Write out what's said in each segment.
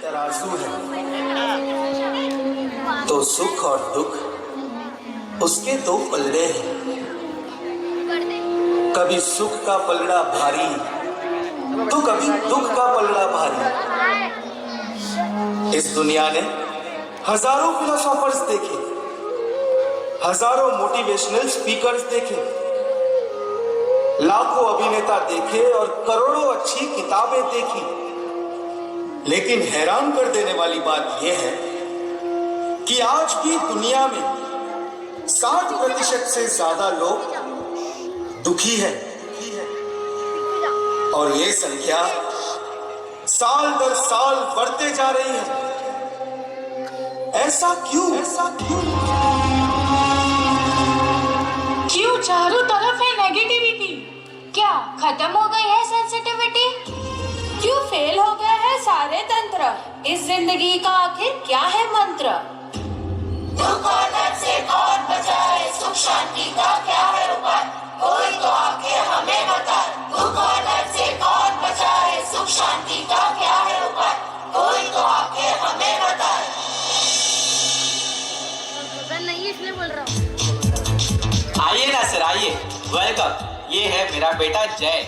तराजू है तो सुख और दुख उसके दो पलड़े हैं। कभी सुख का पलड़ा भारी तो कभी दुख का पलड़ा भारी। इस दुनिया ने हजारों फिलोसोफर्स देखे, हजारों मोटिवेशनल स्पीकर्स देखे, लाखों अभिनेता देखे और करोड़ों अच्छी किताबें देखी। लेकिन हैरान कर देने वाली बात यह है कि आज भी दुनिया में 60% से ज्यादा लोग दुखी हैं और ये संख्या साल दर साल बढ़ते जा रही है। ऐसा क्यों? क्यों चारों तरफ है नेगेटिविटी? क्या खत्म हो गई है सेंसिटिविटी? क्यों फेल हो गए हैं सारे तंत्र? इस जिंदगी का आखिर क्या है मंत्र? दुख और दर्द से कौन बचाए, सुख शांति का क्या है उपाय? कोई तो आके हमें बताए। दुख और दर्द से कौन बचाए, सुख शांति का क्या है उपाय? कोई तो आके हमें बताए। नहीं इसलिए बोल रहा हूँ। आइए ना सर, आइए, वेलकम। ये है मेरा बेटा जय।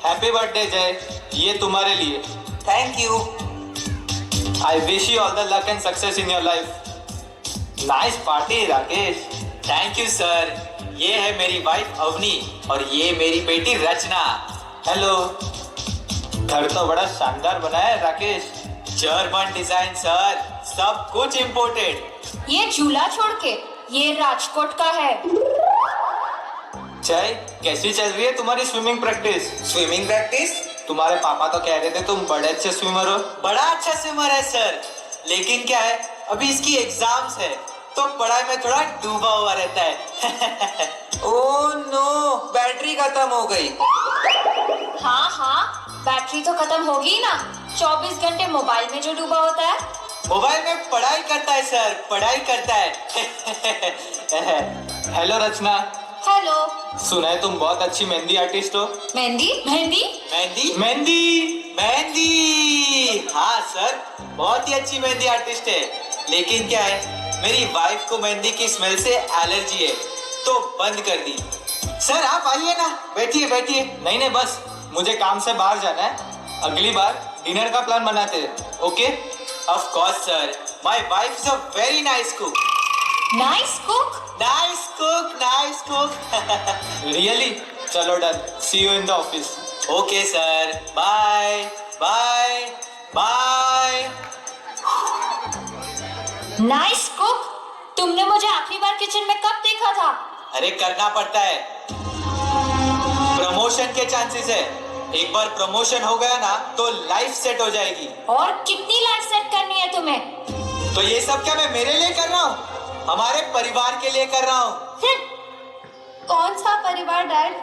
हैप्पी बर्थडे जय, ये तुम्हारे लिए। Thank you. I wish you all the luck and success in your life. Nice party Rakesh. Thank you sir. ये है मेरी वाइफ अवनी और ये मेरी बेटी रचना। हेलो। घर तो बड़ा शानदार बना है राकेश। जर्मन डिजाइन सर, सब कुछ इम्पोर्टेड। ये झूला छोड़ के ये राजकोट का है। जय, कैसी चल रही है तुम्हारी स्विमिंग प्रैक्टिस? Swimming practice? तुम्हारे पापा तो कह रहे थे तुम बड़े अच्छे स्विमर हो। बड़ा अच्छा स्विमर है सर, लेकिन क्या है अभी इसकी एग्जाम्स है तो पढ़ाई में थोड़ा डूबा हुआ रहता है। ओह नो, बैटरी खत्म हो गई। हाँ, बैटरी तो खत्म होगी ना। 24 घंटे मोबाइल में जो डूबा होता है। मोबाइल में पढ़ाई करता है सर, पढ़ाई करता है। हेलो रचना। हेलो। सुना है तुम बहुत अच्छी मेहंदी आर्टिस्ट हो। मेहंदी? हाँ सर, बहुत ही अच्छी मेहंदी आर्टिस्ट है। लेकिन क्या है, मेरी वाइफ को मेहंदी की स्मेल से एलर्जी है तो बंद कर दी। सर आप आइए ना, बैठिए। नहीं बस मुझे काम से बाहर जाना है। अगली बार डिनर का प्लान बनाते हैं। Okay? Of course sir, my wife is a very nice cook. Nice cook? Nice cook. Really? चलो done, see you in the office. Okay sir, bye. Nice cook? तुमने मुझे आखिरी बार किचन में कब देखा था? अरे करना पड़ता है, प्रमोशन के चांसेस है। एक बार प्रमोशन हो गया ना तो लाइफ सेट हो जाएगी। और कितनी लाइफ सेट करनी है तुम्हें? तो ये सब क्या मैं मेरे लिए कर रहा हूँ? हमारे परिवार के लिए कर रहा हूँ। कौन सा परिवार डैड?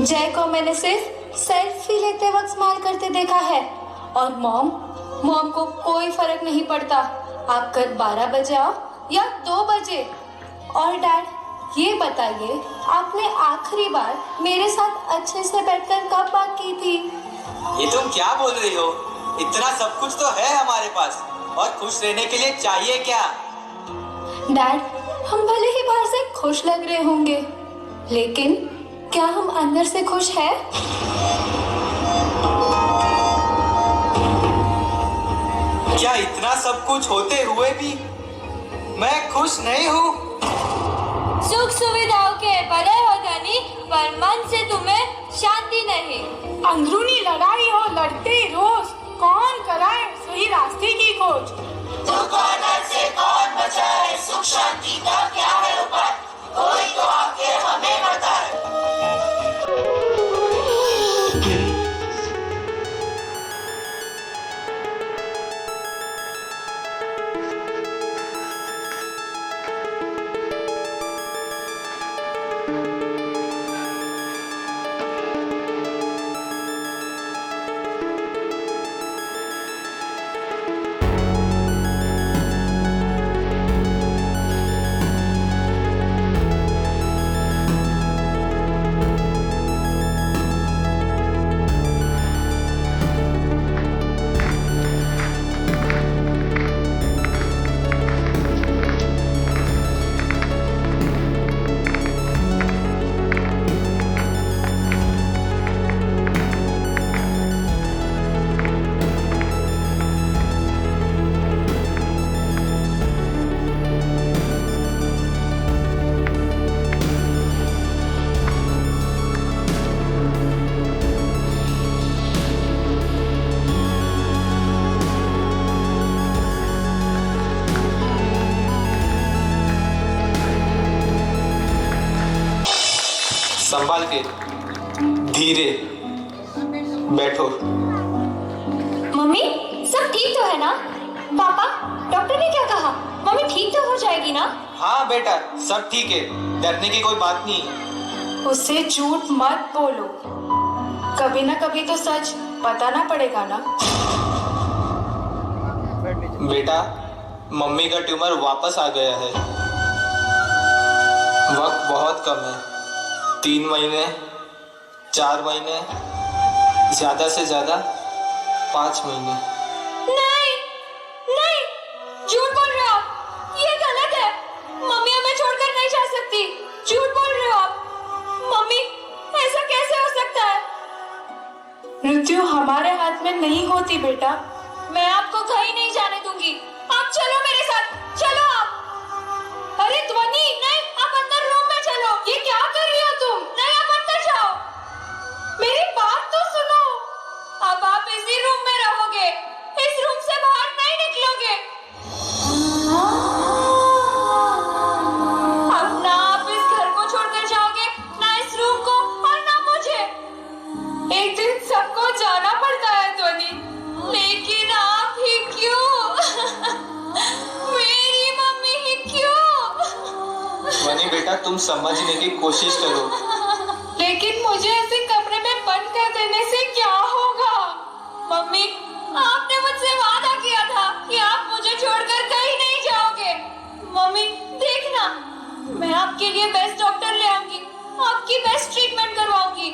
जय को मैंने सिर्फ सेल्फी लेते वक्त स्माइल करते देखा है। और मॉम को कोई फर्क नहीं पड़ता आप कल 12 बजे आओ या 2 बजे। और डैड ये बताइए, आपने आखिरी बार मेरे साथ अच्छे से बैठकर कब बात की थी? ये तुम क्या बोल रही हो? इतना सब कुछ तो है हमारे पास, और खुश रहने के लिए चाहिए क्या? डैड, हम भले ही बाहर से खुश लग रहे होंगे, लेकिन क्या हम अंदर से खुश हैं? क्या इतना सब कुछ होते हुए भी मैं खुश नहीं हूँ? सुख सुविधाओं के बड़े हो धनी, पर मन से तुम्हें शांति नहीं। अंदरूनी लड़ाई हो लड़ते रोज, कौन कराए सही रास्ते की खोज। दुख और दर्द से कौन बचाए, सुख शांति का क्या है उपाय? कोई तो आके हमें बताए। संभाल के, धीरे बैठो। मम्मी सब ठीक तो है ना? पापा डॉक्टर ने क्या कहा? मम्मी ठीक तो हो जाएगी ना? हाँ बेटा, सब ठीक है, डरने की कोई बात नहीं। उससे झूठ मत बोलो, कभी ना कभी तो सच बताना पड़ेगा ना। बेटा, मम्मी का ट्यूमर वापस आ गया है। वक्त बहुत कम है, 3 महीने, 4 महीने, ज्यादा से ज्यादा 5 महीने। नहीं नहीं, झूठ बोल रहे हो आप, ये गलत है। मम्मी हमें छोड़कर नहीं जा सकती, झूठ बोल रहे हो आप। मम्मी ऐसा कैसे हो सकता है? मृत्यु हमारे हाथ में नहीं होती बेटा। मैं आपको कहीं नहीं जाने दूंगी, आप चलो मेरे साथ, चलो आप। अरे ध्वनि नहीं, आप अंदर रूम में चलो। ये क्या कर रही हो तुम? नहीं, आप अंदर जाओ, मेरी बात तो सुनो। अब आप इसी रूम में रहोगे, इस रूम से बाहर नहीं निकलोगे। अब ना आप इस घर को छोड़कर जाओगे, ना इस रूम को, और ना मुझे। एक दिन सबको जाना पड़ता है ध्वनि, लेकिन आप ही क्यों? मेरी मम्मी ही क्यों? ध्वनि बेटा, तुम समझने की कोशिश करो। लेकिन मुझे ऐसे कमरे में बंद कर देने से क्या होगा? मम्मी, आपने मुझसे वादा किया था कि आप मुझे छोड़कर कहीं नहीं जाओगे। मम्मी देखना, मैं आपके लिए बेस्ट डॉक्टर ले आऊंगी, आपकी बेस्ट ट्रीटमेंट करवाऊंगी।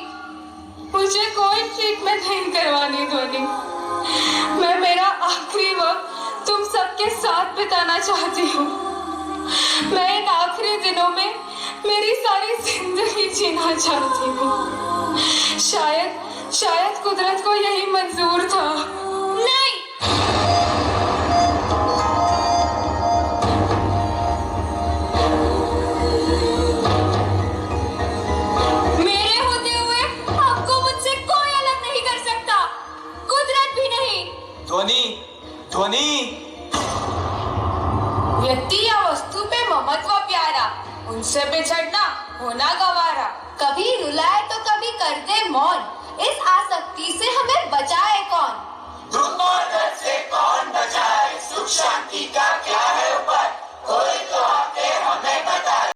मुझे कोई ट्रीटमेंट नहीं करवानी ध्वनि। मैं मेरा आखिरी वक्त तुम सबके साथ बिताना चाहती हूँ। मैं इन आखिरी दिनों में मेरी सारी जिंदगी जीना चाहती हूँ। शायद कुदरत को यही मंजूर था। नहीं, मेरे होते हुए आपको मुझसे कोई अलग नहीं कर सकता, कुदरत भी नहीं। ध्वनि, ध्वनि। व्यक्ति या वस्तु पे ममत्व प्यारा, उनसे बिछड़ना होना गवारा। कभी रुलाए तो कभी कर दे मौन, इस आसक्ति से हमें बचाए कौन? दुख और दर्द से कौन बचाए, सुख शांति का क्या है उपाय, कोई तो आके हमें बताए।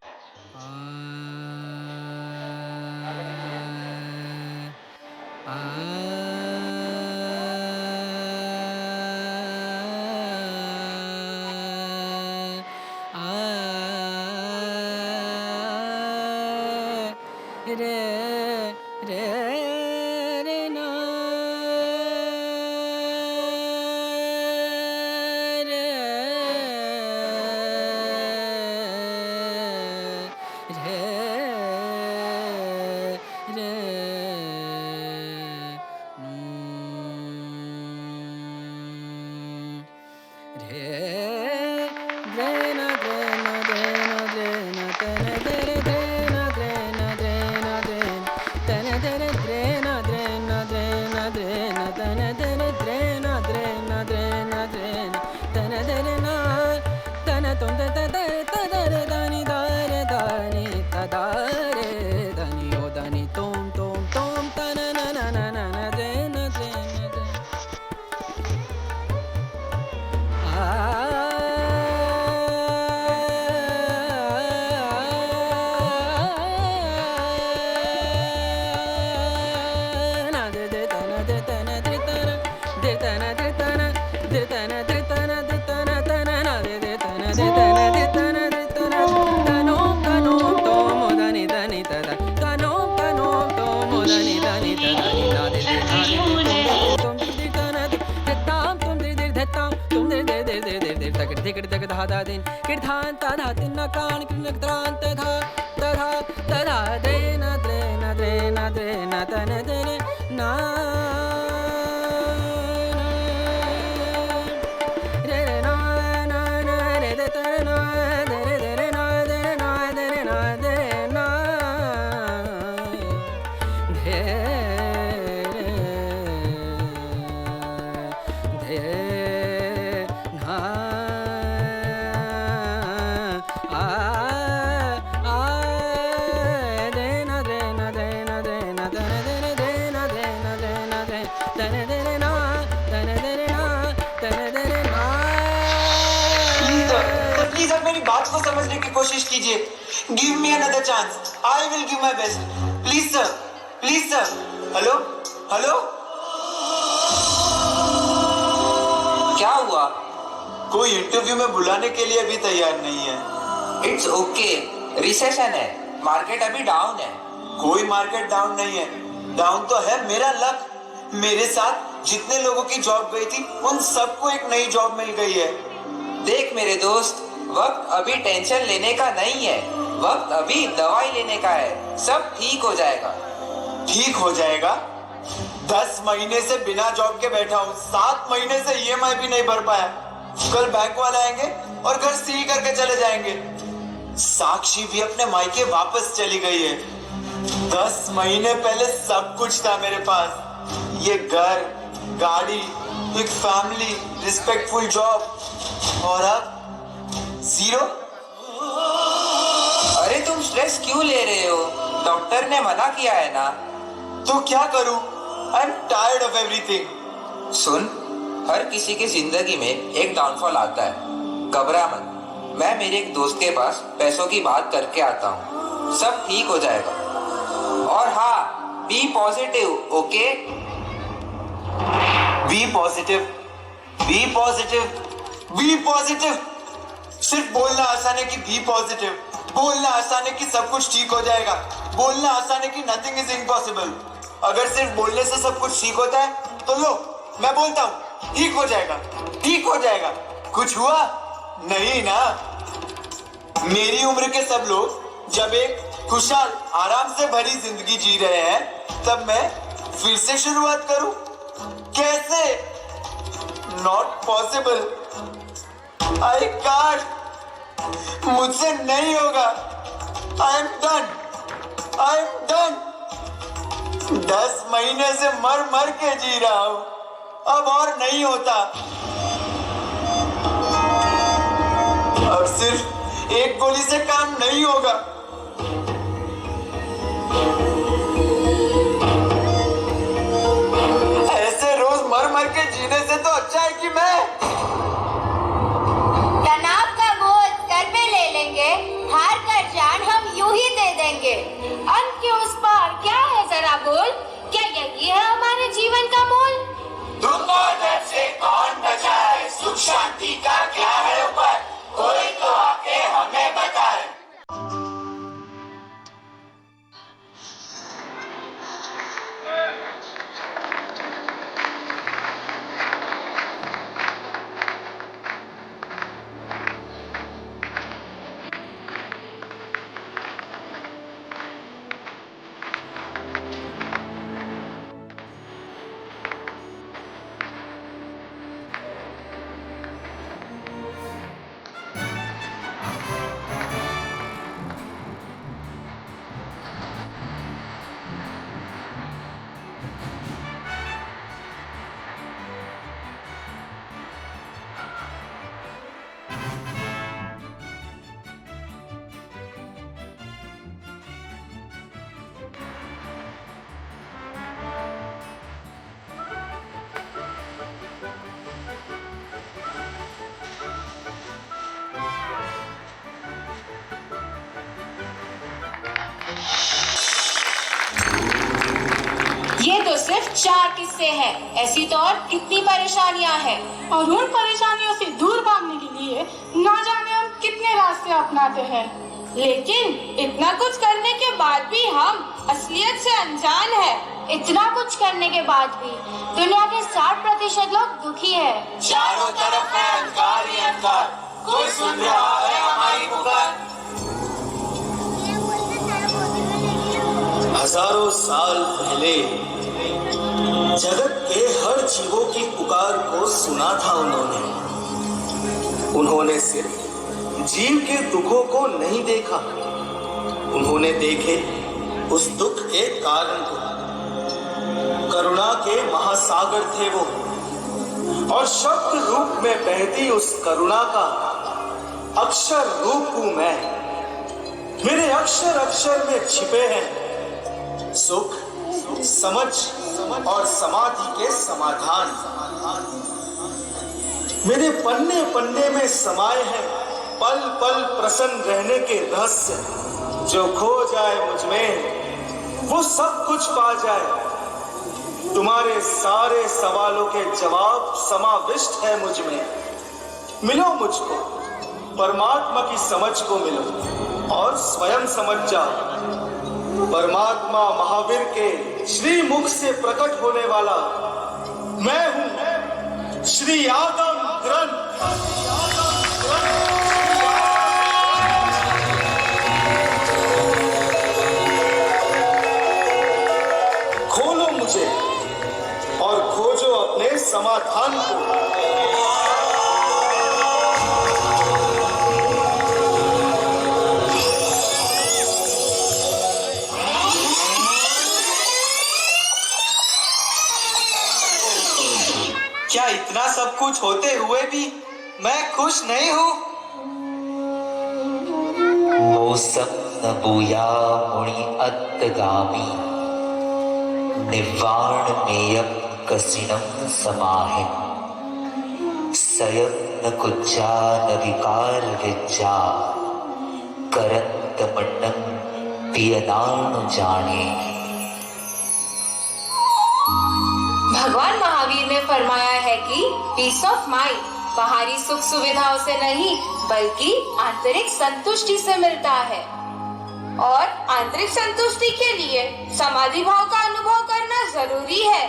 प्लीज आप मेरी बात को समझने की कोशिश कीजिए। Give me another chance, I will give my best. Please sir, please sir. Hello hello, क्या हुआ? कोई इंटरव्यू में बुलाने के लिए अभी तैयार नहीं है। इट्स ओके, रिसेशन है, मार्केट अभी डाउन है। कोई मार्केट डाउन नहीं है, डाउन तो है मेरा लक। मेरे साथ जितने लोगों की जॉब गई थी उन सबको एक नई जॉब मिल गई है। देख मेरे दोस्त, वक्त अभी टेंशन लेने का नहीं है, वक्त अभी दवाई लेने का है। सब ठीक हो जाएगा। ठीक हो जाएगा? 10 महीने से बिना जॉब के बैठा हूँ, 7 महीने से ईएमआई भी नहीं भर पाया। कल बैंक वाले आएंगे और घर सील करके चले जाएंगे। साक्षी भी अपने मायके वापस चली गई है। 10 महीने पहले सब कुछ था मेरे पास, ये घर, गाड़ी, एक फैमिली, रिस्पेक्टफुल जॉब, और अब जीरो। अरे तुम स्ट्रेस क्यों ले रहे हो? डॉक्टर ने मना किया है ना। तो क्या करूं? I am tired of everything. सुन, हर किसी की जिंदगी में एक डाउनफॉल आता है, घबरा मत। मैं मेरे एक दोस्त के पास पैसों की बात करके आता हूँ, सब ठीक हो जाएगा। और हाँ, be positive, okay? Be positive, be positive, be positive. सिर्फ बोलना आसान है कि बी पॉजिटिव, बोलना आसान है कि सब कुछ ठीक हो जाएगा, बोलना आसान है कि नथिंग इज इम्पॉसिबल। अगर सिर्फ बोलने से सब कुछ ठीक होता है तो लो, मैं बोलता हूँ ठीक हो जाएगा, ठीक हो जाएगा। कुछ हुआ नहीं ना। मेरी उम्र के सब लोग जब एक खुशहाल आराम से भरी जिंदगी जी रहे हैं, तब मैं फिर से शुरुआत करूं? कैसे? नॉट पॉसिबल, आई कांट, मुझसे नहीं होगा। I am done, I am done. 10 महीने से मर मर के जी रहा हूं, अब और नहीं होता। अब सिर्फ एक गोली से काम नहीं होगा। ऐसे रोज मर मर के जीने से तो अच्छा है कि मैं तनाव का बोझ सर पे ले लेंगे, हार कर जान हम यूं ही दे देंगे। अंत के उस पार क्या है जरा बोल, क्या यही है हमारे जीवन का मोल? दुख और दर्द से कौन बचाए, सुख शांति का क्या है उपाय, कोई तो आके हमें बताए। ये तो सिर्फ 4 किस्से हैं, ऐसी तो और कितनी परेशानियां हैं। और उन परेशानियों से दूर भागने के लिए ना जाने हम कितने रास्ते अपनाते हैं। लेकिन इतना कुछ करने के बाद भी हम असलियत से अनजान है। इतना कुछ करने के बाद भी दुनिया के 60% लोग दुखी है। चारों तरफ है अंधकार ही अंधकार, कोई सुन रहा है हमारी पुकार। हजारों साल पहले जगत के हर जीवों की पुकार को सुना था उन्होंने सिर्फ जीव के दुखों को नहीं देखा, उन्होंने देखे उस दुख के कारण को। करुणा के महासागर थे वो, और शब्द रूप में बहती उस करुणा का अक्षर रूप हूं मैं। मेरे अक्षर अक्षर में छिपे हैं सुख, समझ और समाधि के समाधान। मेरे पन्ने पन्ने में समाये हैं पल पल प्रसन्न रहने के रहस्य। जो खो जाए मुझ में वो सब कुछ पा जाए। तुम्हारे सारे सवालों के जवाब समाविष्ट है मुझ में। मिलो मुझको, परमात्मा की समझ को मिलो और स्वयं समझ जाओ। परमात्मा महावीर के श्री मुख से प्रकट होने वाला मैं हूं, श्री आगम ग्रंथ। खोलो मुझे और खोजो अपने समाधान को। क्या इतना सब कुछ होते हुए भी मैं खुश नहीं हूँ? मोसम न बूया मुनि अत्तगामी निवाण मेयम कसिनम समाहे सयम न कुज्जा न विकार विज्जा करंत मंडम पियनान जाने। भगवान महावीर ने फरमाया है कि पीस ऑफ माइंड बाहरी सुख सुविधाओं से नहीं बल्कि आंतरिक संतुष्टि से मिलता है, और आंतरिक संतुष्टि के लिए समाधि भाव का अनुभव करना जरूरी है।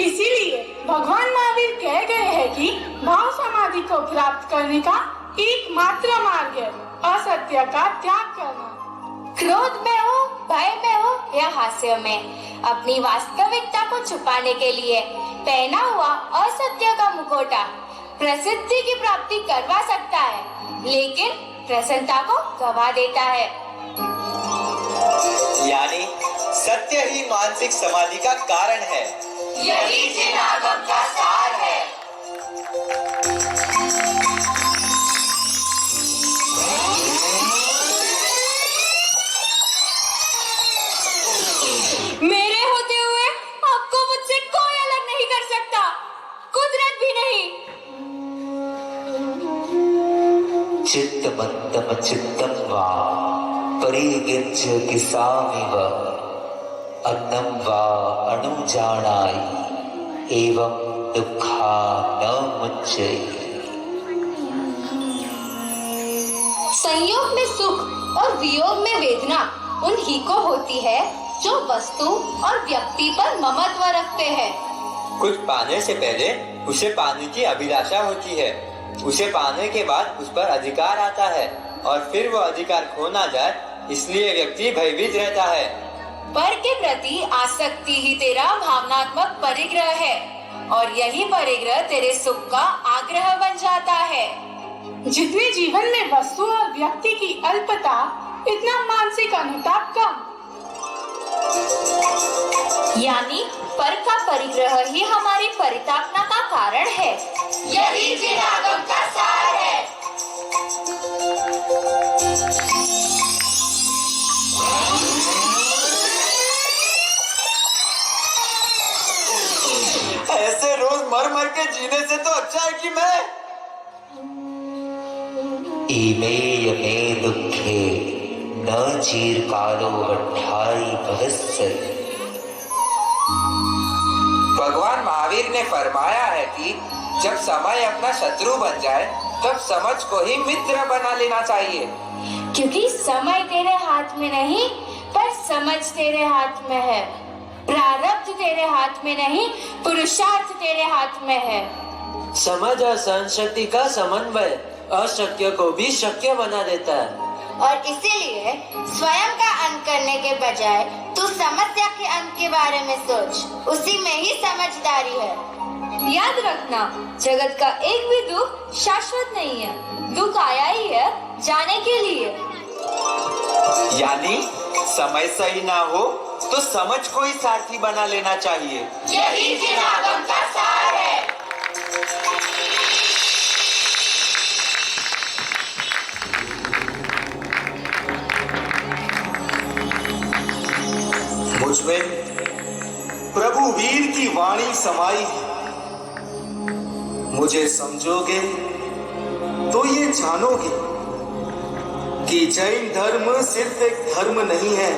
इसीलिए भगवान महावीर कह गए हैं कि भाव समाधि को प्राप्त करने का एकमात्र मार्ग है असत्य का त्याग करना। क्रोध में हो, भय में हो या हास्य में, अपनी वास्तविकता को छुपाने के लिए पहना हुआ असत्य का मुखौटा प्रसिद्धि की प्राप्ति करवा सकता है, लेकिन प्रसन्नता को गवा देता है। यानी सत्य ही मानसिक समाधि का कारण है। यही जिन आगम का सार है। मेरे होते हुए आपको मुझसे कोई अलग नहीं कर सकता, कुदरत भी नहीं। चित्तमत्तम चित्तम वा परिगिज्ज किसामिव अन्नम वा अनुजानाय एवं दुःखा न मुच्यते। संयोग में सुख और वियोग में वेदना उन्हीं को होती है जो वस्तु और व्यक्ति पर ममत्व रखते हैं। कुछ पाने से पहले उसे पाने की अभिलाषा होती है, उसे पाने के बाद उस पर अधिकार आता है और फिर वो अधिकार खो ना जाए इसलिए व्यक्ति भयभीत रहता है। पर के प्रति आसक्ति ही तेरा भावनात्मक परिग्रह है, और यही परिग्रह तेरे सुख का आग्रह बन जाता है। जितने जीवन में वस्तु और व्यक्ति की अल्पता, इतना मानसिक अनुताप कम। यानी पर का परिग्रह ही हमारी परितापना का कारण है। यही जिन आगम का सार है। ऐसे रोज मर मर के जीने से तो अच्छा है कि मैं इमे यमे दुखे न चीरकालो वठाई भवस्य। भगवान महावीर ने फरमाया है कि जब समय अपना शत्रु बन जाए तब समझ को ही मित्र बना लेना चाहिए। क्योंकि समय तेरे हाथ में नहीं पर समझ तेरे हाथ में है। प्रारब्ध तेरे हाथ में नहीं, पुरुषार्थ तेरे हाथ में है। समझ और सहनशक्ति का समन्वय अशक्य को भी शक्य बना देता है। और इसीलिए स्वयं का अंत करने के बजाय तू समस्या के अंत के बारे में सोच, उसी में ही समझदारी है। याद रखना, जगत का एक भी दुख शाश्वत नहीं है। दुख आया ही है जाने के लिए। यानी समय सही ना हो तो समझ को ही सारथी बना लेना चाहिए। यही जिन आगम का सार है। मुझमें प्रभु वीर की वाणी समाई है। मुझे समझोगे तो ये जानोगे कि जैन धर्म सिर्फ एक धर्म नहीं है,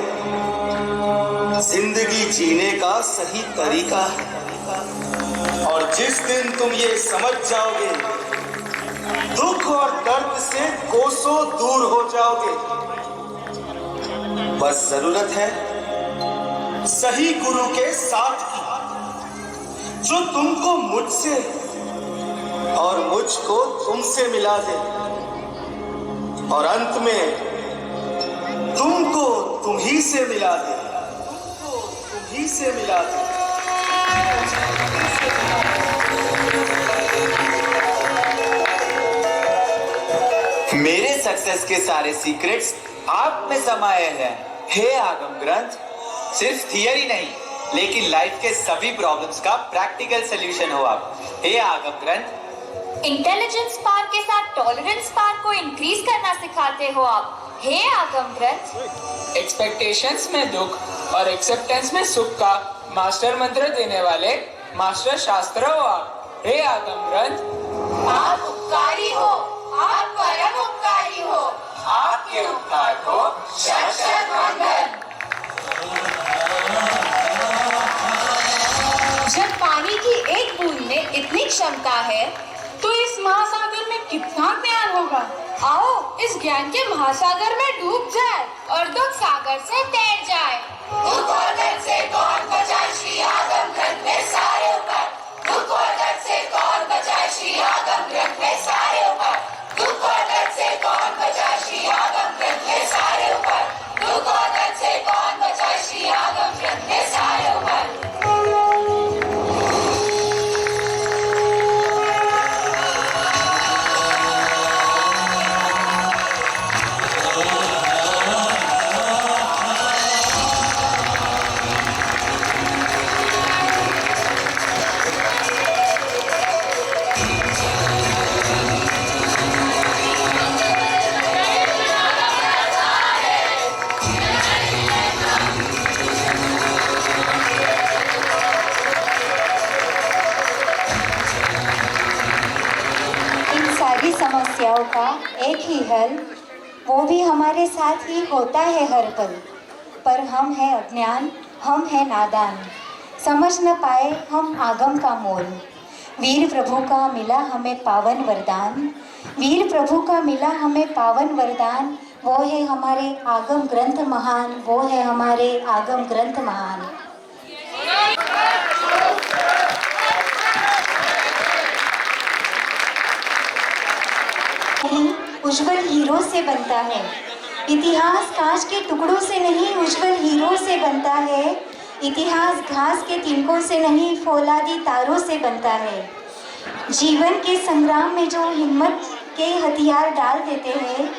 जिंदगी जीने का सही तरीका है। और जिस दिन तुम ये समझ जाओगे, दुख और दर्द से कोसों दूर हो जाओगे। बस जरूरत है सही गुरु के साथ की, जो तुमको मुझसे और मुझको तुमसे मिला दे, और अंत में तुमको तुम ही से मिला दे, तुम ही से मिला दे। मेरे सक्सेस के सारे सीक्रेट्स आप में समाये हैं। हे आगम ग्रंथ, सिर्फ थियरी नहीं लेकिन लाइफ के सभी प्रॉब्लम्स का प्रैक्टिकल सॉल्यूशन हो आप। हे आगम ग्रंथ, इंटेलिजेंस पार के साथ टॉलरेंस पार को इंक्रीज करना सिखाते हो आप। हे आगम ग्रंथ, एक्सपेक्टेशंस में दुख और एक्सेप्टेंस में सुख का मास्टर मंत्र देने वाले मास्टर शास्त्र हो आप। हे आगम ग्रंथ, आप उपकारी हो, आप परम उपकारी हो, आपके उपकार को शत शत वंदन। जब पानी की एक बूंद में इतनी क्षमता है तो इस महासागर में कितना ज्ञान होगा। आओ इस ज्ञान के महासागर में डूब जाए और दुख सागर से तैर जाए। दुख और दर्द से कौन बचाए, श्री आगम ग्रंथ में सारे ऊपर। दुख और दर्द से कौन बचाए, श्री आगम ग्रंथ में सारे ऊपर। दुख और दर्द से कौन बचाए, श्री आगम ग्रंथ में सारे ऊपर। दुख और दर्द से कौन बचाए, श्री आगम ग्रंथ में सारे ऊपर। समस्याओं का एक ही हल, वो भी हमारे साथ ही होता है हर पल। पर हम हैं अज्ञान, हम हैं नादान, समझ न पाए हम आगम का मोल। वीर प्रभु का मिला हमें पावन वरदान, वीर प्रभु का मिला हमें पावन वरदान। वो है हमारे आगम ग्रंथ महान, वो है हमारे आगम ग्रंथ महान। उज्जवल हीरो से बनता है, इतिहास कांच के टुकड़ों से नहीं उज्जवल हीरो से बनता है। इतिहास घास के तिनकों से नहीं फौलादी तारों से बनता है। जीवन के संग्राम में जो हिम्मत के हथियार डाल देते हैं,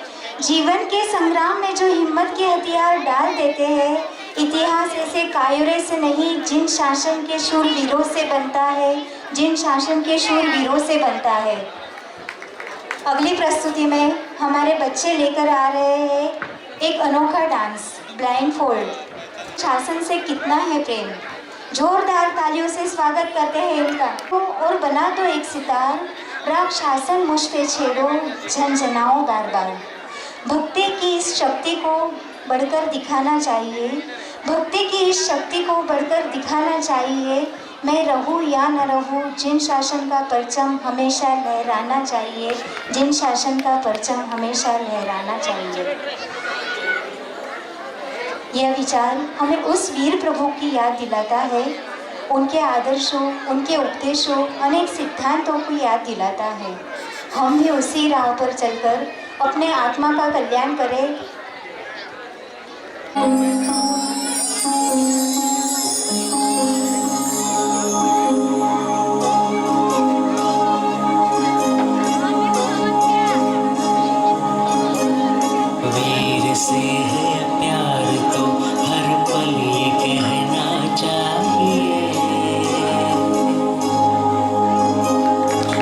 जीवन के संग्राम में जो हिम्मत के हथियार डाल देते हैं, इतिहास ऐसे कायरे से नहीं जिन शासन के शूरवीरों से बनता है, जिन शासन के शूरवीरों से बनता है। अगली प्रस्तुति में हमारे बच्चे लेकर आ रहे हैं एक अनोखा डांस ब्लाइंड फोल्ड। शासन से कितना है प्रेम, जोरदार तालियों से स्वागत करते हैं इनका। और बना तो एक सितार, राग शासन मुझ पे छेड़ो, झंझनाओ बार बार। भक्ति की इस शक्ति को बढ़कर दिखाना चाहिए, भक्ति की इस शक्ति को बढ़कर दिखाना चाहिए। मैं रहूं या न रहूं, जिन शासन का परचम हमेशा लहराना चाहिए, जिन शासन का परचम हमेशा लहराना चाहिए। यह विचार हमें उस वीर प्रभु की याद दिलाता है, उनके आदर्शों, उनके उपदेशों, अनेक सिद्धांतों की याद दिलाता है। हम भी उसी राह पर चलकर अपने आत्मा का कल्याण करें। वीर से है प्यार तो हर पल ये कहना चाहिए,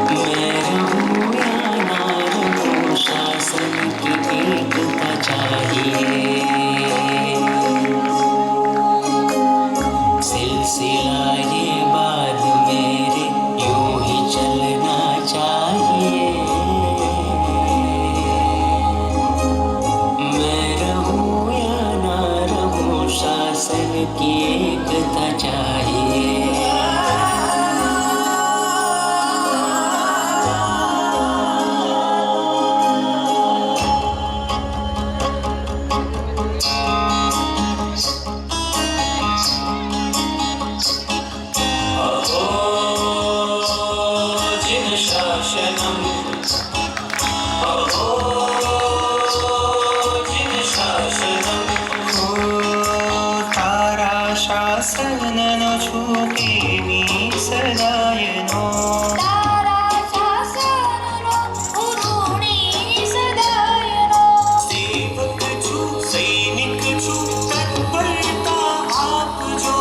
मैं रहूं या ना रहूं, शासन की एकता चाहिए। जिन शासनम अहो जिन शासनम तारा शासन न छूटे मी सदायनो सेवक छू सैनिक छू तत्परता आप जो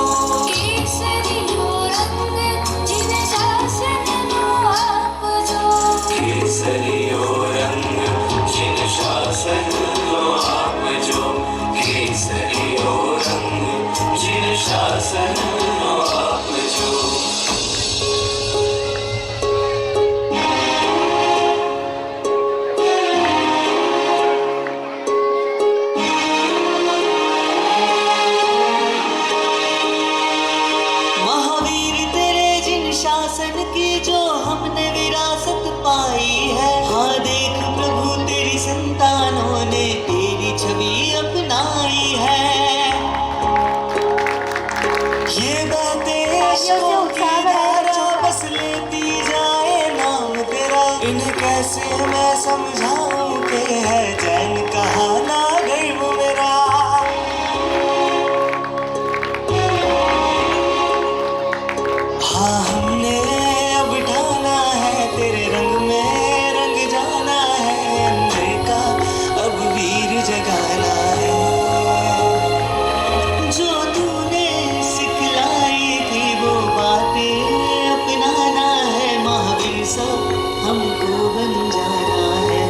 केसरियो रंग जिन शासन लो आप जो केसरियो रंग जिन शासन लो आप जो महावीर तेरे जिन शासन की जो हमने विरासत पाई है, हाँ देख प्रभु तेरी संतानों ने तेरी छवि अपनाई है। ये बातें अश्कों की धारा बस लेती जाए नाम तेरा, इन्हें कैसे मैं समझाऊं कि है जैन कहा ना गर्व मेरा। हाँ हमने अब ढाला है तेरे रंग में रंग जाना है, अंधे का अब वीर जगाना है। जो तूने सिखलाई थी वो बातें अपनाना है, महावीर सब हमको बन जाना है।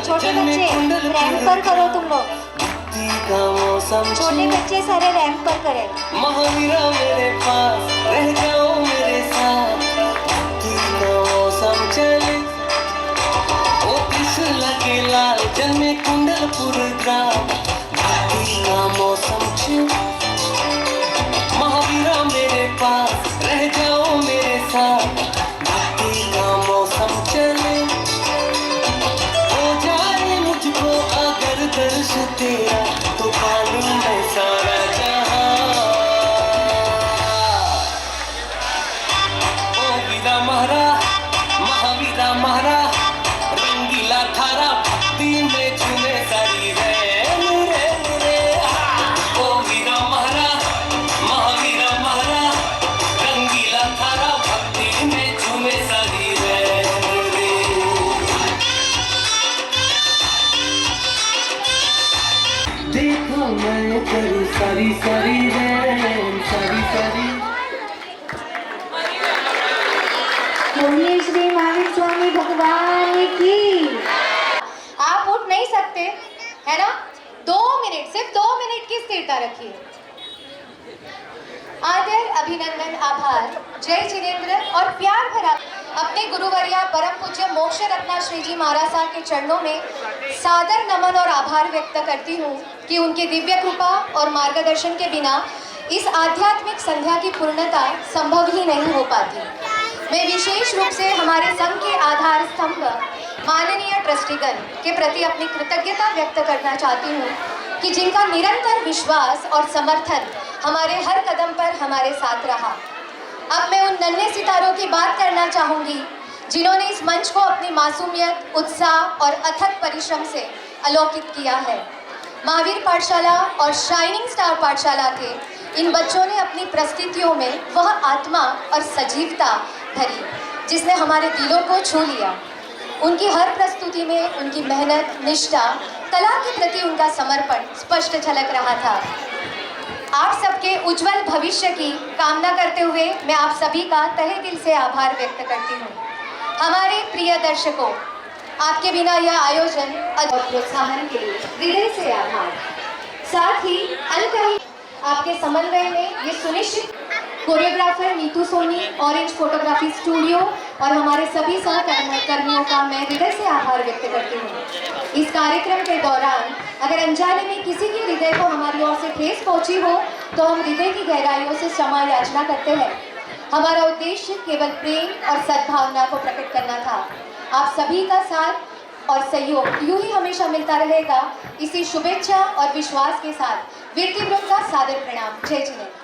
छोटे बच्चे रैंप पर करो तुम लोग। छोटे बच्चे सारे रैंप पर करें। महावीरा मेरे पास रह जाओ मेरे साथ, भक्ति का मौसम चले ओ त्रिशूल के लाल जन्मे कुंडलपुर ग्राम, भक्ति का मौसम चले महावीरा मेरे पास रह जाओ मेरे साथ, भक्ति का मौसम चले मुझको अगर दर्श तेरा तो पालू मैं सारा जहां। ओ वीरा महारा महावीरा महारा रंगीला थारा भक्ति में झूमे सारी रे मुरे मुरे। ओ वीरा महारा महावीरा महारा रंगीला थारा भक्ति में झूमे सारी रे। देखो मैं करूँ सारी सारी रैन सारी सारी स्वामी भगवान की। आप उठ नहीं सकते है ना? 2 मिनट, सिर्फ 2 मिनट की स्थिरता रखिए। आदर, अभिनंदन, आभार, जय जिनेंद्र और प्यार भरा अपने गुरुवर्या परम पूज्य मोक्ष रत्ना श्री जी महाराज साहब के चरणों में सादर नमन और आभार व्यक्त करती हूँ कि उनके दिव्य कृपा और मार्गदर्शन के बिना इस आध्यात्मिक संध्या की पूर्णता संभव ही नहीं हो पाती। मैं विशेष रूप से हमारे संघ के आधार स्तंभ माननीय ट्रस्टीगण के प्रति अपनी कृतज्ञता व्यक्त करना चाहती हूँ कि जिनका निरंतर विश्वास और समर्थन हमारे हर कदम पर हमारे साथ रहा। अब मैं उन नन्हे सितारों की बात करना चाहूँगी जिन्होंने इस मंच को अपनी मासूमियत, उत्साह और अथक परिश्रम से अलौकिक किया है। महावीर पाठशाला और शाइनिंग स्टार पाठशाला के इन बच्चों ने अपनी प्रस्तुतियों में वह आत्मा और सजीवता भरी जिसने हमारे दिलों को छू लिया। उनकी हर प्रस्तुति में उनकी मेहनत, निष्ठा, कला के प्रति उनका समर्पण स्पष्ट झलक रहा था। आप सबके उज्जवल भविष्य की कामना करते हुए मैं आप सभी का तहे दिल से आभार व्यक्त करती हूँ। हमारे प्रिय दर्शकों, आपके बिना यह आयोजन और प्रोत्साहन के लिए हृदय से आभार। साथ ही अनकही आपके समन्वय में ये सुनिश्चित choreographer Neetu Soni, orange photography studio और हमारे सभी सहकर्मियों का मैं हृदय से आभार व्यक्त करती हूँ। इस कार्यक्रम के दौरान अगर अनजाने में किसी के हृदय को हमारी ओर से ठेस पहुंची हो तो हम हृदय की गहराइयों से क्षमा याचना करते हैं। हमारा उद्देश्य केवल प्रेम और सद्भावना को प्रकट करना था। आप सभी का साथ और सहयोग यूं ही हमेशा मिलता रहेगा, इसी शुभेच्छा और विश्वास के साथ वीरती वृंद का सादर प्रणाम। जय जिनेंद्र।